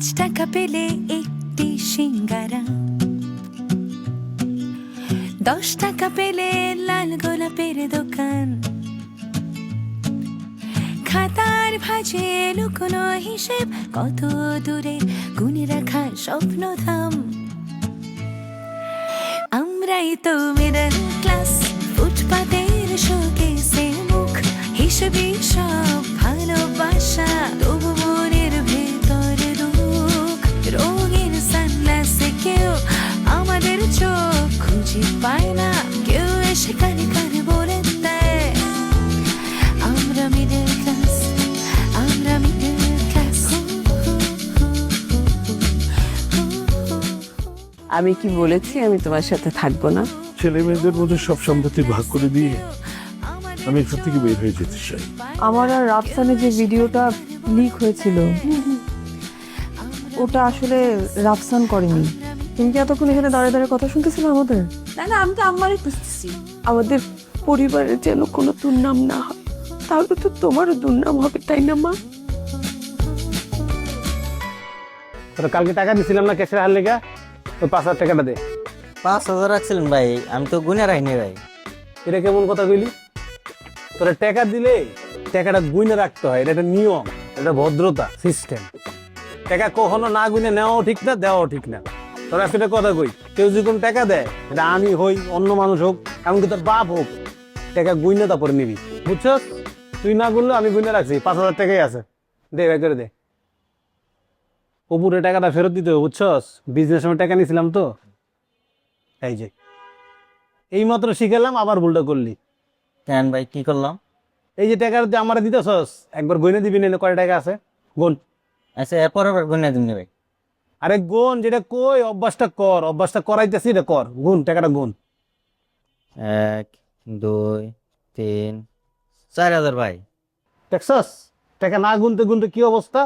টাকা পেলে একটি সিঙ্গারা, 10 টাকা পেলে লাল গোলাপের দোকান, খাতার ভাঁজে লুকোনো হিসেব, কত দূরে গুনে রাখা স্বপ্নধাম। আমরাই তো মিডল ক্লাস, ফুটপাতের শোকেসে মুখ, হিসেবে সব ভালোবাসা, তবু মনের ভেতর দুঃখ। রঙের সানগ্লাসে কেউ আমাদের চোখ খুঁজে পায় না, কেউ এসে কানে কানে বলে দেয় আমরা মিডল ক্লাস, আমরা মিডল ক্লাস। আমি কি বলেছি আমি তোমার সাথে থাকবো না? ছেলে মেয়েদের মধ্যে সব সম্পত্তি ভাগ করে দিয়ে আমি এখান থেকে বের হয়ে যেতে চাই। আমার আর রাফসানের যে ভিডিওটা লিক হয়েছিল, ওটা আসলে রাফসান করেনি। তুমি কি এতক্ষণ এখানে দাঁড়িয়ে দাঁড়িয়ে কথা শুনতেছিলে আমাদের? না না, আমি তো আমারই খুঁজতেছি। আমাদের পরিবারের যেন কোনো দুর্নাম না হয়, তাহলে তো তোমারও দুর্নাম হবে, তাই না মা? তোরা কালকে টাকা দিছিলাম না ক্যাশের হার লেগা, ওই 5,000 টাকাটা দে। 5,000 রাখছিলেন ভাই, আমি তো গুনে রাখিনি ভাই। এটা কেমন কথা কইলি? তোরা টাকা দিলে টাকাটা গুইনে রাখতে হয়, এটা একটা নিয়ম, এটা ভদ্রতা সিস্টেম। টাকা কখনো না গুইনে নেওয়াও ঠিক না, দেওয়াও ঠিক না। তোরা সেটা কথা কই, কেউ যদি কোনো টাকা দেয়, এটা আমি হই, অন্য মানুষ হোক, এমনকি তোর বাপ হোক, টাকা গুইনে তারপরে নিবি, বুঝছস? তুই না গুনলে আমি গুইনে রাখছি, 5,000 টাকাই আছে, দে ভাই করে দে। উপরে টাকাটা ফেরত দিতে হবে, বুঝছস? বিজনেস সময় টাকা নিয়েছিলাম তো, এই যে এই মাত্র শিখালাম, আবার ভুলটা করলি। কেন ভাই, কি করলাম? এই যে টাকা আমার দিতেছস, একবার গইনে দিবি, না কয় টাকা আছে গুন। আচ্ছা, এরপর আবার গুনে দিন ভাই। আরে গুন, যেটা কই অভ্যাসটা কর, অভ্যাসটা করাইতেছি, এটা কর, গুন টাকাটা গুন। 1 2 3 4,000 ভাই। দেখছস টাকা না গুনতে গুনতে কি অবস্থা?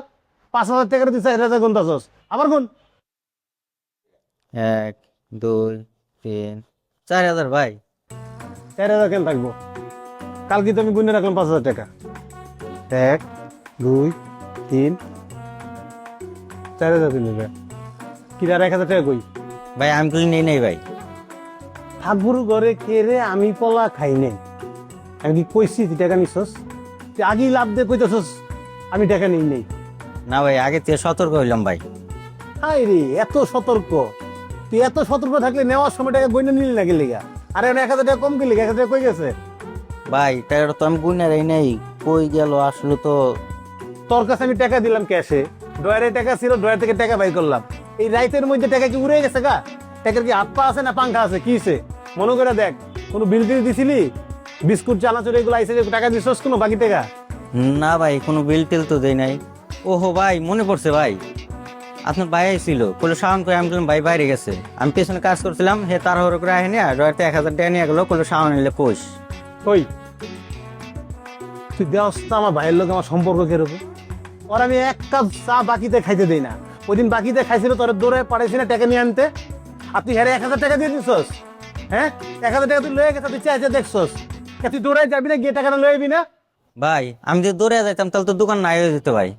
5,000 টাকা দিতে 4,000 গুনতাছস, আবার গুন। 1 2 3 4,000 ভাই। 4,000 কেন থাকবো? কালকে তো আমি গুনে রাখলাম 5,000 টাকা। 1 2 3 4,000 দিন দেবে কি, আর 1,000 টাকা কই? ভাই আমি তুই নেই নাই ভাই। ঠাকুর ঘরে কেড়ে আমি পলা খাই নাই। আমি কি কইছি তুই টাকা নিছস? তুই আগেই লাভ দিয়ে কইতেছস আমি টাকা নিই নেই। না ভাই, আগে থেকে সতর্ক হইলাম ভাই। হাই রে, এত সতর্ক! তুই এত সতর্ক থাকলে নেওয়ার সময় টাকা গইনা নিলি না গেলি গা। আরে 1,000 টাকা কম গেলি, 1,000 টাকা কই গেছে? ভাই টাকাটা তো আমি গুনে রাই নাই, কই গেল আসলে তো। তোর কাছে আমি টাকা দিলাম ক্যাশে, ডয়ারে টাকা ছিল, ডয়ার থেকে টাকা বাই করলাম। এই রাইতের মধ্যে টাকা কি উড়ে গেছে গা? টাকার কি হাত পা আছে না পাংখা আছে, কি হইছে? মনে করে দেখ, কোনো বিল টিল দিছিলি? বিস্কুট চানাচুর এগুলো আইসে, টাকা দিছস কোনো বাকি টাকা? না ভাই, কোনো বিল টিল তো দেই নাই। ওহো ভাই, মনে পড়ছে ভাই, আপনার ভাই ছিল কোলে সাউন্ড করে, আমি বললাম ভাই বাইরে গেছে, আমি পেছনে কাজ করছিলাম, হে তাড়াহুড়ো করে আহেনি, আর ডয়ারতে 1,000 টাকা নিয়ে গেল, কোলে সাউন্ড নিলে কোষ। ওই তুই দেওয়াস তো আমার ভাইয়ের লোক, আমার সম্পর্ক কিরকম? ওর আমি এক কাপ চা বাকিতে খাইতে দেই না। ওই দিন বাকিতে খাইছিল, তোর দৌড়ে পাঠাইছি না টাকা নিয়ে আনতে, আর তুই হেরে 1,000 টাকা দিয়ে দিছস। হ্যাঁ, 1,000 টাকা তুই লয়ে গেছে, তুই চাইছে দেখছস, তুই দৌড়াই যাবি না, গিয়ে টাকাটা লয়ে যাবি না? ভাই আমি যদি দৌড়ে যাইতাম তাহলে তো দোকান নাই হয়ে যেত ভাই।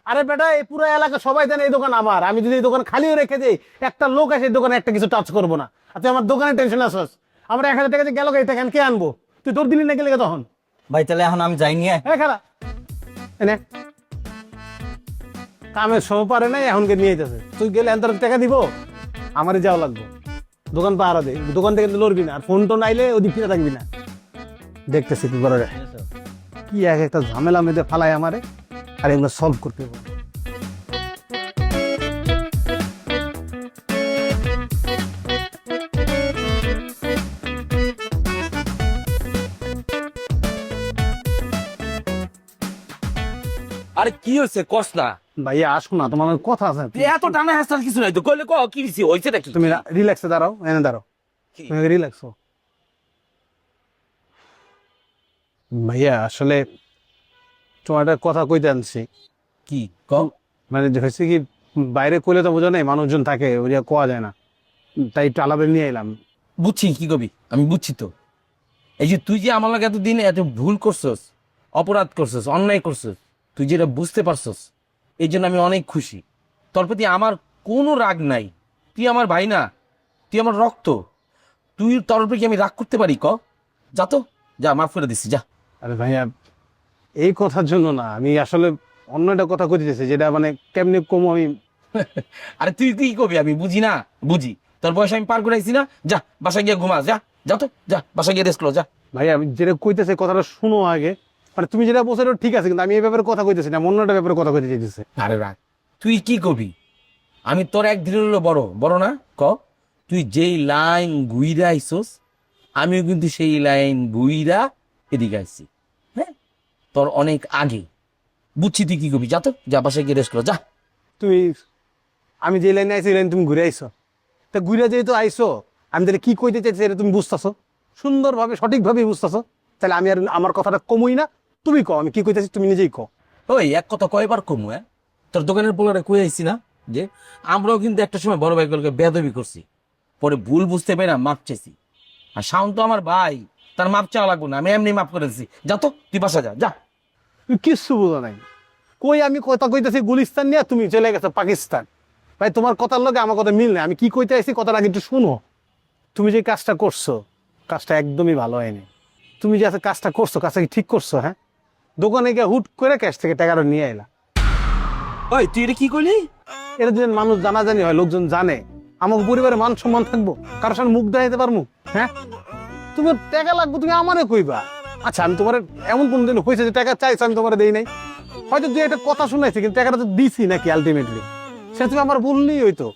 আরে বেটা, এই পুরো এলাকা সবাই জানে এই দোকান আমার। আমি যদি এই দোকান খালিও রেখে দেই, একটা লোক আসে এই দোকানে একটা কিছু টাচ করবো না। আর তুই আমার দোকানে টেনশন আসস, আমার 1,000 টাকা যে গেল, এই টাকা কে আনবো? তুই তোর দিলি না গেলে তখন? ভাই তাহলে এখন আমি যাইনি। হ্যাঁ খালা এনে কামের সহ পারে নাই, এখনকে নিয়ে যেতেছে। তুই গেলে এত টাকা দিব, আমারই যাওয়া লাগবে। দোকান পাহারা দে, দোকান থেকে লড়বি না, আর ফোন টোন আইলে ওদিক ফিরে থাকবি না। দেখতেছি কি করে কি এক একটা ঝামেলা মেয়েদের ফালায় আমারে, আর এগুলো সলভ করতে হবে। আরে কি হয়েছে কস না? ভাইয়া আসো না, তোমার কথা আছে। এত টানা হাসার কিছু নাই তো, কইলে ক কি হইছে, হইছে নাকি? তুমি রিল্যাক্সে দাঁড়াও, এনে দাঁড়াও, তুমি রিল্যাক্স হও। ভাইয়া আসলে তোমার একটা কথা কইতে আনছি। কি কম? মানে হয়েছে কি, বাইরে কইলে তো বোঝা নাই, মানুষজন থাকে, ওইটা কোয়া যায় না, তাই একটু আলাদা নিয়ে এলাম। বুঝছি কি কবি, আমি বুঝছি তো। এই যে তুই যে আমার লাগে এতদিন এত ভুল করছস, অপরাধ করছস, অন্যায় করছস, তুই যেটা বুঝতে পারছস, এই জন্য আমি অনেক খুশি। তোর প্রতি আমার কোনো রাগ নাই, তুই আমার ভাই না, তুই আমার রক্ত, তুই তোর উপরে কি আমি রাগ করতে পারি? যা তো, যা, মাফ করে দিচ্ছি, যা। আরে ভাইয়া, এই কথার জন্য না, আমি আসলে অন্য একটা কথা কইতেছি, যেটা মানে কেমনে কম আমি। আরে তুই কি কবি আমি বুঝি না? বুঝি, তোর বয়স আমি পার করাইছি না। যা বাসায় গিয়ে ঘুমা, যা, যা তো, যা বাসায় গিয়ে রেস্ট করো, যা। ভাইয়া আমি যেটা কইতেছি কথাটা শুনো আগে, মানে তুমি যেটা বলছো এটা ঠিক আছে, কিন্তু আমি এই ব্যাপারে কথা কইতেছি না, অন্য একটা ব্যাপারে কথা কইতে চাইতেছি। আরে রাগ, তুই কি কবি? আমি তোর এক দিনের হলো বড় বড় না? তুই যেই লাইন গুইরা আইসোস, আমিও কিন্তু সেই লাইন গুইরা এদিকে আইসি, হ্যাঁ, তোর অনেক আগে। বুঝছি তুই কি কবি, যা তো, যা বাসায় গিয়ে রেস্ট করো, যা। তুমি, আমি যে লাইনে আইছি এই লাইন তুমি ঘুরে আইছো, তা ঘুরে যেহেতু আইসো, আমি তাহলে কি কইতে চাইছি এটা তুমি বুঝতেছো, সুন্দরভাবে সঠিকভাবে বুঝতেছো, তাহলে আমি আর আমার কথাটা কমই না, তুমি কও আমি কি কইতেছি, তুমি নিজেই কও। ওই এক কথা কয়বার কমু? হ্যাঁ, তোর দোকানের পোলারে কই আইছি না যে আমরাও কিন্তু একটা সময় বড় ভাইগুলোকে বেদবি করছি, পরে ভুল বুঝতে পারি না, মাপ চেয়েছি। আর শাওন তো আমার ভাই, তার মাপ চাওয়া লাগবো না, আমি এমনি মাপ করে দিচ্ছি। যা তো, তুই বাসা যা, যা। তুমি কিচ্ছু বুঝো নাই, কই আমি কথা কইতেছি গুলিস্তান নিয়ে, তুমি চলে গেছো পাকিস্তান। ভাই তোমার কথার লগে আমার কথা মিল নেই, আমি কি কইতে আইছি কথাটা আগে একটু শুনো। তুমি যে কাজটা করছো, কাজটা একদমই ভালো হয়নি। তুমি যে কাজটা করছো, কাজটা কি ঠিক করছো? হ্যাঁ, দোকানে গিয়ে হুট করে ক্যাশ থেকে টাকাটা নিয়ে এলা। ওই তুই এটা কি করলি? এটা যদি মানুষ জানাজানি হয়, লোকজন জানে, আমাকে পরিবারে মান সম্মান থাকবো, কারোর সামনে মুখ দেখাইতে পারবো? হ্যাঁ, তোমার টাকা লাগবে, তুমি আমারে কইবা। আচ্ছা, আমি তোমার এমন কোনদিন হয়েছে যে টাকা চাইছো আমি তোমার দেই নাই? হয়তো দুই একটা কথা শুনাইছি, কিন্তু টাকাটা তো দিছি নাকি আলটিমেটলি? সে তুমি আমার বললেই হইতো।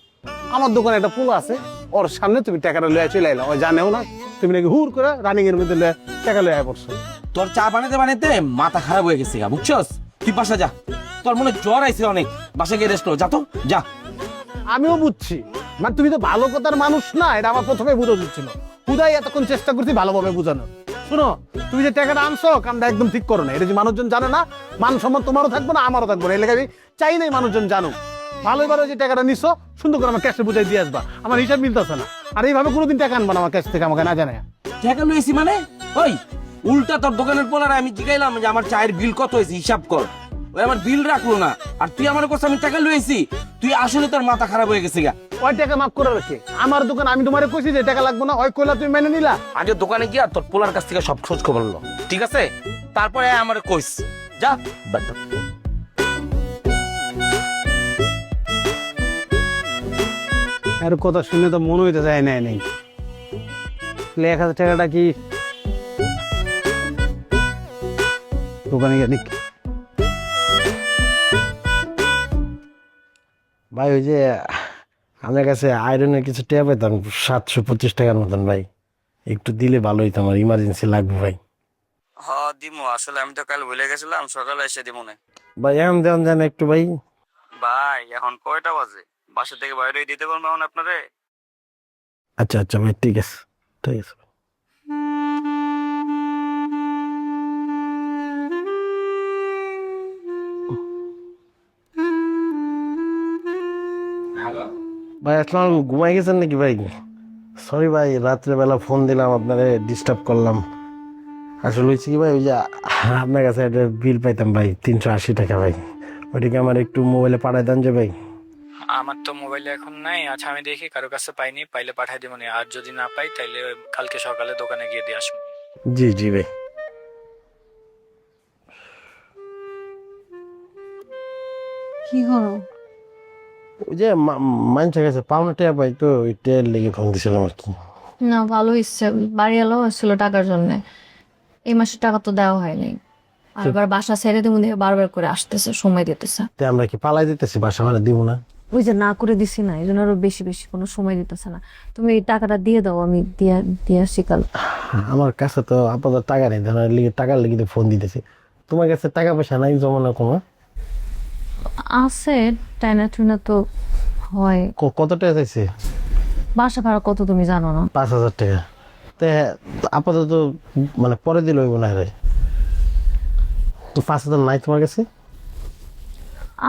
আমার দোকানে একটা পোলা আছে, ওর সামনে তুমি টাকাটা লয়ে চলে এলা, ও জানেও না তুমি নাকি হুর করে রানিং এর মধ্যে টাকা লয়ে পড়ছো। তোর চা বানাতে বানাতে মাথা খারাপ হয়ে গেছে, বুঝছস? তুই বাসা যা, তোর মনে জ্বর আইছে অনেক, বাসা গিয়ে রেস্ট করো, যা তো, যা। আমিও বুঝছি, মানে তুমি তো ভালো কথার মানুষ না, এটা আমার প্রথমে বুঝা যাচ্ছিল। হুদাই এতক্ষণ চেষ্টা করছি ভালোভাবে বোঝানো। শুনো, তুমি যে টাকাটা আনছো, কামটা একদম ঠিক করো না। এটা যে মানুষজন জানে না, মান সম্মান তোমারও থাকবো না, আমারও থাকবো না। এই লেগে আমি চাই নাই মানুষজন জানুক। ভালোইবার যে টাকাটা নিছো, সুন্দর করে আমার ক্যাশে বুঝাই দিয়ে আসবা, আমার হিসাব মিলতেছে না। আর এইভাবে কোনোদিন টাকা আনবা না আমার কাছ থেকে, আমাকে না জানে। টাকা লইছি মানে? ওই উল্টা তোর দোকানের পোলারে আমি জিগাইলাম যে আমার চায়ের বিল কত হয়েছে হিসাব কর, ওই আমার বিল রাখলো না, আর তুই আমার কাছে আমি টাকা লইছি, তুই আসলে তোর মাথা খারাপ হয়ে গেছে গা। ওই টাকা মাফ করে রাখে আমার দোকান, আমি তোমারে কইছি যে টাকা লাগবে না, ওই কইলা তুমি মেনে নিলা। আগে দোকানে গিয়া তোর পোলার কাছ থেকে সব খোঁজ খবর লো, ঠিক আছে? তারপরে আমার কইস, যা। আর কথা শুনে তো মনে হইতে যায় নাই নেই। 1000 টাকাটা কি দোকানে গিয়ে দেখ। ভাই ওই যে আমার কাছে আয়রনের কিছু টেয়া পেতাম 725 টাকার মতন, ভাই একটু দিলে ভালো হইতো, আমার ইমার্জেন্সি লাগবে ভাই। হ্যাঁ দিমু, আসলে আমি তো কাল ভুলে গেছিলাম, সকালে এসে দিমু না। ভাই এখন দেন দেন একটু ভাই। ভাই এখন কয়টা বাজে? বাসা থেকে বাইরে দিতে পারবো এখন আপনারে? আচ্ছা আচ্ছা ভাই, ঠিক আছে ঠিক আছে। ভাই আসলাম, ঘুমাই গেছেন নাকি ভাই? সরি ভাই, রাত্রেবেলা ফোন দিলাম, আপনারে ডিস্টার্ব করলাম। আসলে হয়েছে কি ভাই, ওই যে আপনার কাছে একটা বিল পাইতাম ভাই 380 টাকা, ভাই ওইটাকে আমার একটু মোবাইলে পাঠাই দেন যে ভাই। আমার তো মোবাইলে এখন নাই। আচ্ছা আমি দেখি কারো কাছে পাইনি, পাইলে পাঠাই দিব। আর যদি না পাই তাইলে কালকে সকালে দোকানে গিয়ে দিয়ে আসবো। জি জি ভাই। কি হলো? ওই যে মানুষের কাছে পাওনা টাকা পাই তো, ওই টের লেগে ফোন দিছিলাম আর কি। না ভালো হচ্ছে, বাড়ি এলো আসছিল টাকার জন্য, এই মাসের টাকা তো দেওয়া হয়নি। আর এবার বাসা ছেড়ে দেবো দেখে বারবার করে আসতেছে, সময় দিতেছে। তে আমরা কি পালাই দিতেছি, বাসা ভাড়া দিব না? ওই যে না করে দিছি না, এই জন্য আরো বেশি বেশি কোনো সময় দিতেছে না। তুমি এই টাকাটা দিয়ে দাও, আমি দিয়ে আসি কাল। আমার কাছে তো আপাতত টাকা নেই, ধর লিগে টাকার লেগে ফোন দিতেছি। তোমার কাছে টাকা পয়সা নাই জমা না কমা? আছে, টাইনা টুনা তো হয়। কত টাকা চাইছে? বাসা ভাড়া কত তুমি জানো না? 5000 টাকা। তে আপাতত মানে পরে দিলে হইব না রে? তো 5000 নাই তোমার কাছে?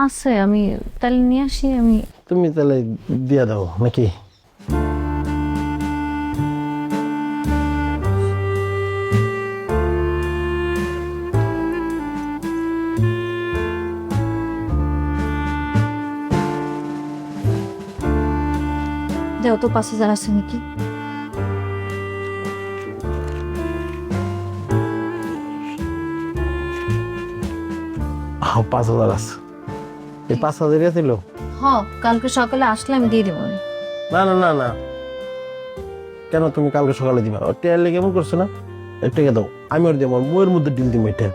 আছে, আমি তাহলে নিয়ে আসি। আমি তুমি তাহলে দিয়ে দাও নাকি? দেও তো 5,000 আছে নাকি? হ্যাঁ 5,000 আছে। এই 5,000 ছিল? হ, কালকে সকালে আসলে আমি দিয়ে দেবো। না না না না, কেন তুমি কালকে সকালে দিবা? টেয়ার লেগে এমন করছো না, এক টাকা দাও, আমি ওর দিব, বইয়ের মধ্যে ডিল দিব। এটা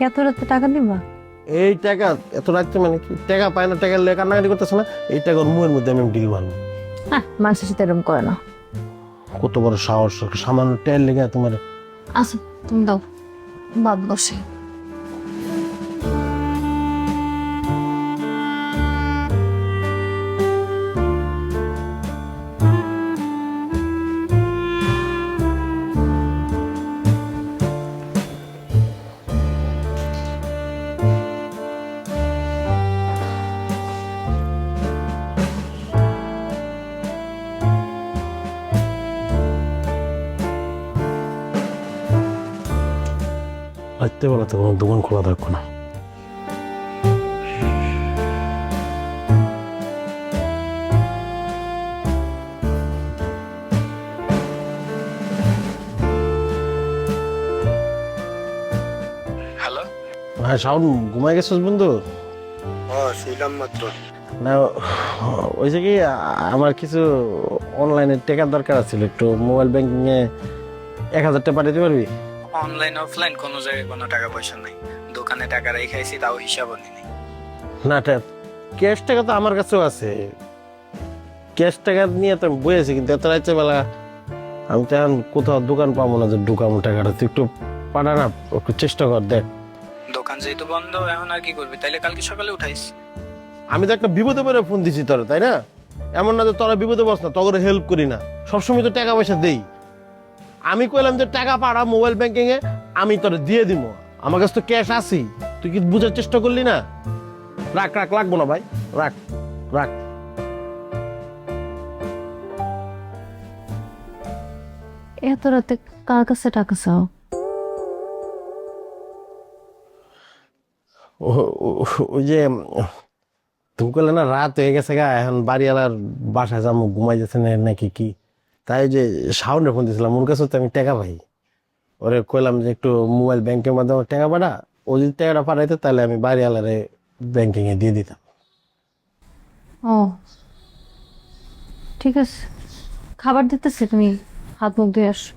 এত রাতে টাকা দিবা? এই টাকা এত রাখতে মানে কি, টাকা পায় না, টাকা লেগে কান্নাকাটি করতেছে না, এই টাকা ওর মুয়ের মধ্যে আমি ডিল মারবো। হ্যাঁ, মানুষের সাথে এরকম করে না। কত বড় সাহস, সামান্য টেয়ার লেগে তোমার। আচ্ছা তুমি দাও, বাদ বসে। রাখতে বলা তো কোনো দোকান খোলা থাকবো না। হ্যালো, হ্যাঁ শাওন, ঘুমাই গেছিস বন্ধু? ছিলাম মাত্র। না ওই যে কি, আমার কিছু অনলাইনে টাকার দরকার ছিল, একটু মোবাইল ব্যাংকিং এ 1,000 টাকা পাঠাতে পারবি? অনলাইন অফলাইন কোনো জায়গায় কোনো টাকা পয়সা নাই, দোকানে টাকা রেখেছি তাও হিসাবও নেই। না ক্যাশ টাকা তো আমার কাছেও আছে, ক্যাশ টাকা নিয়ে তো আমি বইয়েছি, কিন্তু এত রাত্রে বেলা আমি তো এখন কোথাও দোকান পাবো না যে ঢুকাবো টাকাটা। তুই একটু পাঠা না, একটু চেষ্টা কর দেখ। দোকান যেহেতু বন্ধ, এখন আর কি করবি? তাইলে কালকে সকালে উঠাইস। আমি তো একটা বিপদে পড়ে ফোন দিছি তোরা, তাই না? এমন না যে তোরা বিপদে বস না, তোর হেল্প করি না, সবসময় তো টাকা পয়সা দেই। আমি কইলাম যে টাকা পাঠা মোবাইল ব্যাংকিং এ, আমি তোরা দিয়ে দিব, আমার কাছে তো ক্যাশ আছি। তুই কি বুঝার চেষ্টা করলি না? রাখ রাখ, লাগবো না ভাই, রাখ রাখ। এত রাতে কার কাছে টাকা চাও? ওই যে তুমি করলে না রাত হয়ে গেছে গা, এখন বাড়িওয়ালার বাসায় যাবো, ঘুমাই যাচ্ছে না নাকি কি, তাই যে শাওনের ফোন দিয়েছিলাম, ওর কাছে তো আমি টাকা পাই। ওরে কইলাম যে একটু মোবাইল ব্যাংকের মাধ্যমে টাকা পাঠা, ও যদি টাকাটা পাঠাইতো তাহলে আমি বাড়িওয়ালারে ব্যাংকিং এ দিয়ে দিতাম। ও ঠিক আছে, খাবার দিতেছি, তুমি হাত মুখ ধুয়ে আসো।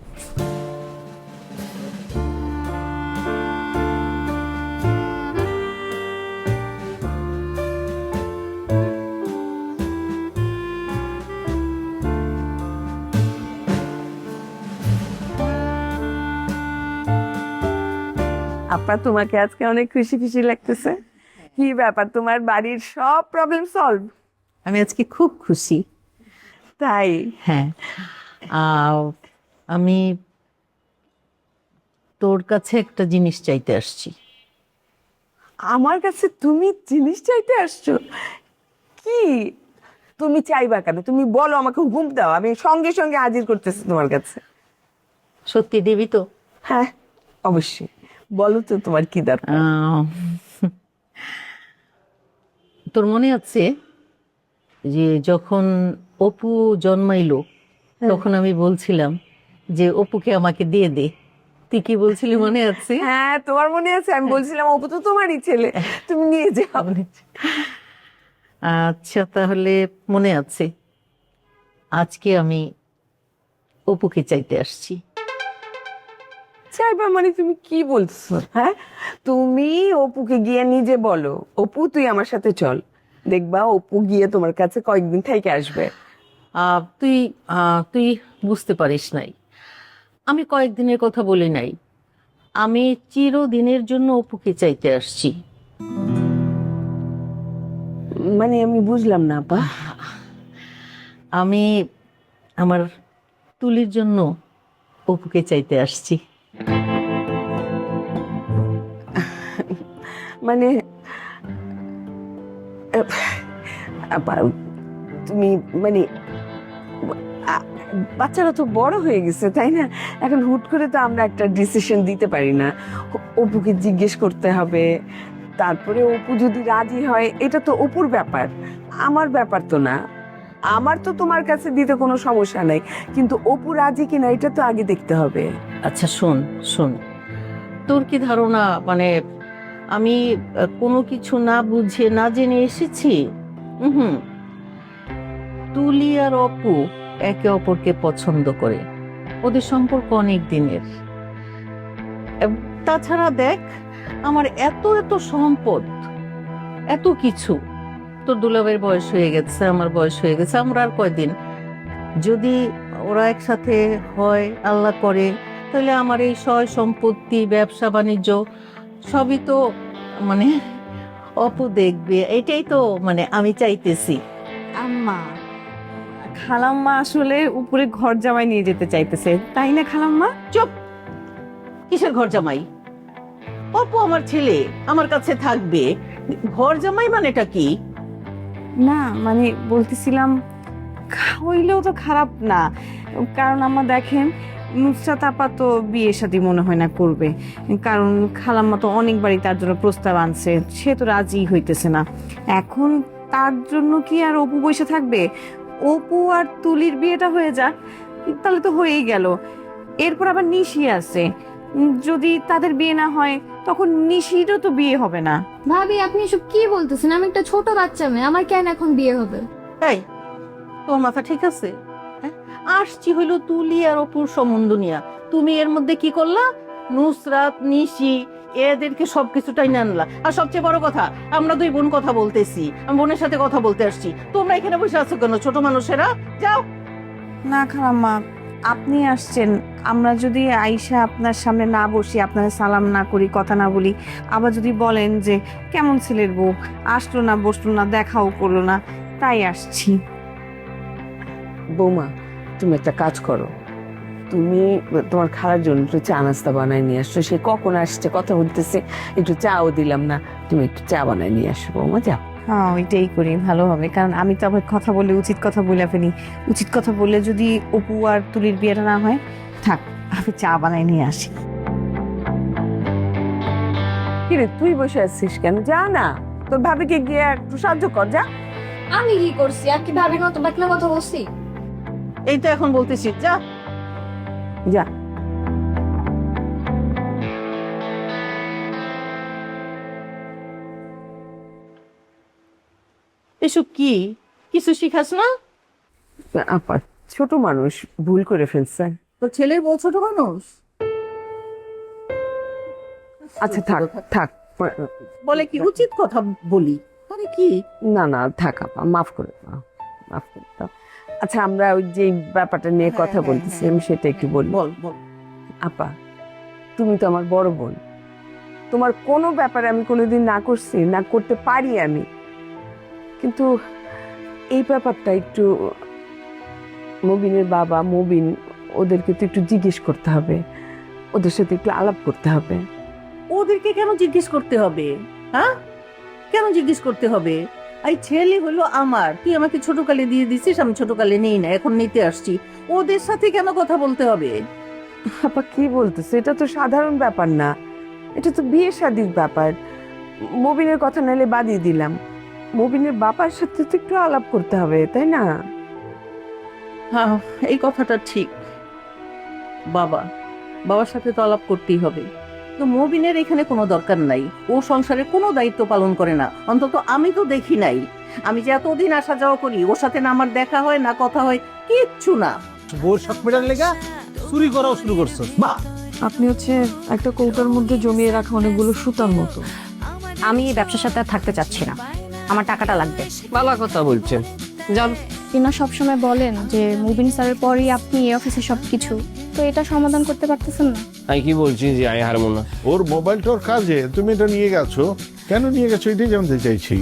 আপা, তোমাকে আজকে অনেক খুশি খুশি লাগতেছে। কি ব্যাপার, তোমার বাড়ির সব প্রবলেম সলভ? আমি আজকে খুব খুশি। তাই? হ্যাঁ, আমি তোর কাছে একটা জিনিস চাইতে আসছি। আমার কাছে তুমি জিনিস চাইতে আসছো? কি তুমি চাইবা কেন? তুমি বলো, আমাকে হুকুম দাও, আমি সঙ্গে সঙ্গে হাজির করতেছি তোমার কাছে। সত্যি দিবি তো? হ্যাঁ অবশ্যই, বলো তো তোমার কি দরকার। তোর মনে আছে যে যখন অপু জন্মাইলো, তখন আমি বলছিলাম যে অপুকে আমাকে দিয়ে দে, তুই কি বলছিলি মনে আছে? হ্যাঁ তোমার মনে আছে, আমি বলছিলাম অপু তো তোমারই ছেলে, তুমি নিয়ে যাও। আচ্ছা তাহলে মনে আছে, আজকে আমি অপুকে চাইতে আসছি। চাইবা মানে তুমি কি বলছো? হ্যাঁ, তুমি অপুকে গিয়ে নিজে বলো, অপু তুই আমার সাথে চল, দেখবা অপু গিয়ে তোমার কাছে কয়েকদিন থেকে আসবে। তুই তুই বুঝতে পারিস নাই, আমি কয়েকদিনের কথা বলি নাই, আমি চিরদিনের জন্য অপুকে চাইতে আসছি। মানে আমি বুঝলাম না আপা। আমি আমার তুলির জন্য অপুকে চাইতে আসছি। মানে আপা, তুমি মানে বাচ্চারা তো বড় হয়ে গেছে তাই না, এখন হুট করে তো আমরা একটা ডিসিশন দিতে পারি না, অপুকে জিজ্ঞেস করতে হবে, তারপরে অপু যদি রাজি হয়, এটা তো অপুর ব্যাপার, আমার ব্যাপার তো না। আমার তো তোমার কাছে দিতে কোনো সমস্যা নাই, কিন্তু অপু রাজি কিনা এটা তো আগে দেখতে হবে। আচ্ছা শোন শোন, তোর কি ধারণা মানে আমি কোনো কিছু না বুঝে না জেনে এসেছি? হুম, তুলি আর অপু একে অপরকে পছন্দ করে, ওদের সম্পর্ক অনেক দিনের। তাছাড়া দেখ, আমার এত এত সম্পদ, এত কিছু, তোর দুলাভাইয়ের বয়স হয়ে গেছে, আমার বয়স হয়ে গেছে, আমরা আর কয়দিন, যদি ওরা একসাথে হয়, আল্লাহ করে, তাহলে আমার এই সয় সম্পত্তি, ব্যবসা বাণিজ্য সবই তো মানে অপু দেখবে, এটাই তো মানে আমি চাইতেছি। আম্মা, খালাম্মা আসলে উপরে ঘর জামাই নিয়ে যেতে চাইতেছে, তাই না খালাম্মা? চুপ! কিসের ঘর জামাই? অপু আমার ছেলে, আমার কাছে থাকবে, ঘর জামাই মানেটা কি? না মানে বলতেছিলাম হইলেও তো খারাপ না, কারণ আমার দেখেন নুসরাত আপা তো বিয়ে শাদী মনে হয় না করবে, কারণ খালাম্মা তো অনেকবারই তার জন্য প্রস্তাব আনছে, সে তো রাজি হইতেছে না। এখন তার জন্য কি আর অপু বসে থাকবে? অপু আর তুলির বিয়েটা হয়ে যাক, তাহলে তো হয়েই গেল। এরপর আবার নিশি আছে, যদি তাদের বিয়ে না হয় তখন নিশিরও তো বিয়ে হবে না। ভাবি আপনি এসব কি বলতেছেন? আমি একটা ছোট বাচ্চা মেয়ে, আমার কেন এখন বিয়ে হবে? এই, তোর মাথা ঠিক আছে? হ্যাঁ? আসছি হইলো তুলি আর অপুর সম্বন্ধ নিয়া, তুমি এর মধ্যে কি করলা? নুসরাত, নিশি এদেরকে সবকিছুটাই আনলা। আর সবচেয়ে বড় কথা, আমরা দুই বোন কথা বলতেছি, আমি বোনের সাথে কথা বলতে আসছি, তোমরা এখানে বসে আছো কেন ছোট মানুষেরা? যাও। না খালাম্মা, আপনি আসছেন, আমরা যদি আইসা আপনার সামনে না বসি, আপনার সালাম না করি, কথা না বলি, আবার যদি বলেন যে কেমন ছেলের বউ, আসলো না, বসলো না, দেখাও করলো না, তাই আসছি। বৌমা, তুমি একটা কাজ করো, তুমি তোমার খালার জন্য একটু চা নাস্তা বানায় নিয়ে আসছো, সে কখন আসছে, কথা বলতেছে, একটু চাও দিলাম না, তুমি একটু চা বানায় নিয়ে আসো বৌমা, যাও। হ্যাঁ ওইটাই করি, ভালো হবে, কারণ আমি তো আবার কথা বলে উচিত কথা বলে ফেলি, উচিত কথা বললে যদি অপু আর তুলির বিয়েটা না হয়, থাক আমি চা বানাই নিয়ে আসি। কিরে তুই বসে আছিস কেন? যা না, তোর ভাবিকে গিয়ে একটু সাহায্য কর, যা। আমি কি করছি? আর কি ভাবির মতো বাকলা কথা বলছি? এই তো এখন বলতেছি, যা যা। এসব কি কিছু শিখাস না? আপা ছোট মানুষ, ভুল করে ফেলছে। তো ছেলের বউ ছোট মানুষ? আচ্ছা থাক থাক, বলে কি উচিত কথা বলি, আরে কি? না না থাক আপা, মাফ করে দাও, মাফ করে দাও। আচ্ছা আমরা ওই যে ব্যাপারটা নিয়ে কথা বলতেছি, আমি সেটা একটু বলি। বল বল। আপা, তুমি তো আমার বড় বোন, তোমার কোনো ব্যাপারে আমি কোনোদিন না করছি, না করতে পারি আমি, কিন্তু এই ব্যাপারটা একটু মুবিনের বাবা, মুবিন, ওদেরকে তো একটু জিজ্ঞেস করতে হবে, ওদের সাথে একটু আলাপ করতে হবে। ওদেরকে কেন জিজ্ঞেস করতে হবে? হ্যাঁ, কেন জিজ্ঞেস করতে হবে? এই ছেলে হলো আমার, তুই আমাকে ছোটকালে দিয়ে দিছিস, আমি ছোটকালে নেই না, এখন নিতে আসছি, ওদের সাথে কেন কথা বলতে হবে? আপা কি বলতেছে? এটা তো সাধারণ ব্যাপার না, এটা তো বিয়ে শাদীর ব্যাপার। মুবিনের কথা নাইলে বাদিয়ে দিলাম, মুবিনের বাবার সাথে তো একটু আলাপ করতে হবে, তাই না? হ্যাঁ, এই কথাটা ঠিক, বাবার সাথে তো আলাপ করতেই হবে, তো মুবিনের এখানে কোনো দরকার নাই, ও সংসারে কোনো দায়িত্ব পালন করে না, অন্তত আমি তো দেখি নাই। আমি যে এতদিন আসা যাওয়া করি, ওর সাথে না আমার দেখা হয়, না কথা হয়, কিচ্ছু না। বউর শখ মেটার লেগা চুরি করাও শুরু করছো? বাহ, আপনি হচ্ছে একটা কৌটার মধ্যে জমিয়ে রাখা অনেকগুলো সুতার মতো। আমি এই ব্যবসার সাথে আর থাকতে চাচ্ছি না, আমার টাকাটা লাগবে। ভালো কথা বলছেন, যান। কিনা সবসময় বলেন যে মুবিন স্যারের পরই আপনি এই অফিসে সবকিছু, তো এটা সমাধান করতে পারতেছেন না? আমি কি বলছি যে আমি হারমোনা, ওর মোবাইলটার কাজে তুমি এটা নিয়ে গেছো, কেন নিয়ে গেছো এটাই জানতে চাইছি।